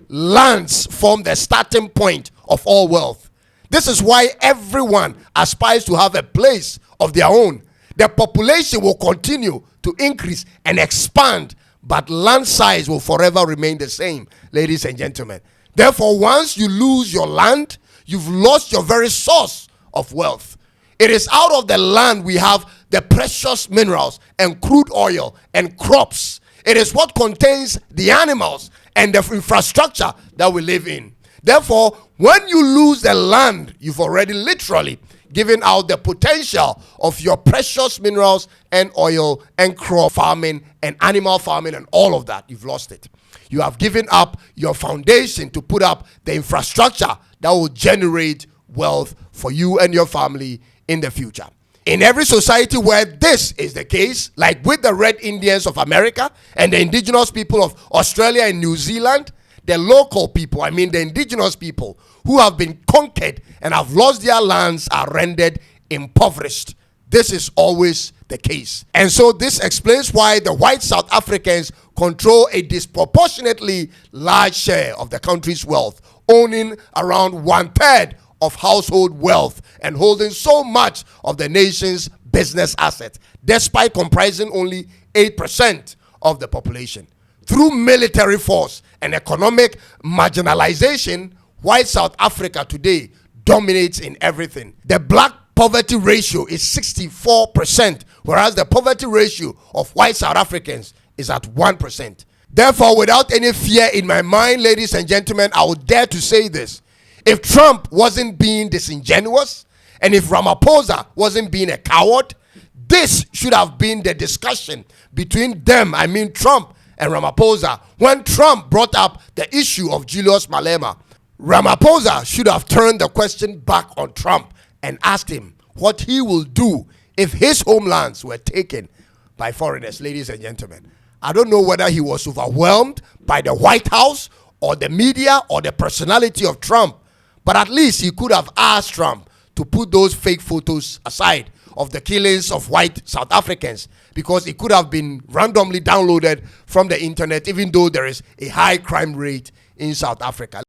lands form the starting point of all wealth. This is why everyone aspires to have a place of their own. The population will continue to increase and expand, but land size will forever remain the same, ladies and gentlemen. Therefore, once you lose your land, you've lost your very source of wealth. It is out of the land we have the precious minerals and crude oil and crops. It is what contains the animals and the infrastructure that we live in. Therefore, when you lose the land, you've already literally given out the potential of your precious minerals and oil and crop farming and animal farming and all of that. You've lost it. You have given up your foundation to put up the infrastructure that will generate wealth for you and your family in the future. In every society where this is the case, like with the Red Indians of America and the indigenous people of Australia and New Zealand, the local people, the indigenous people who have been conquered and have lost their lands are rendered impoverished. This is always the case. And so this explains why the white South Africans control a disproportionately large share of the country's wealth, owning around 1/3 of household wealth and holding so much of the nation's business assets, despite comprising only 8% of the population. Through military force and economic marginalization, white South Africa today dominates in everything. The black poverty ratio is 64%, whereas the poverty ratio of white South Africans is at 1%. Therefore, without any fear in my mind, ladies and gentlemen, I would dare to say this. If Trump wasn't being disingenuous, and if Ramaphosa wasn't being a coward, this should have been the discussion between them, Trump and Ramaphosa, when Trump brought up the issue of Julius Malema. Ramaphosa should have turned the question back on Trump and asked him what he will do if his homelands were taken by foreigners, ladies and gentlemen. I don't know whether he was overwhelmed by the White House or the media or the personality of Trump, but at least he could have asked Trump to put those fake photos aside of the killings of white South Africans, because it could have been randomly downloaded from the internet, even though there is a high crime rate in South Africa.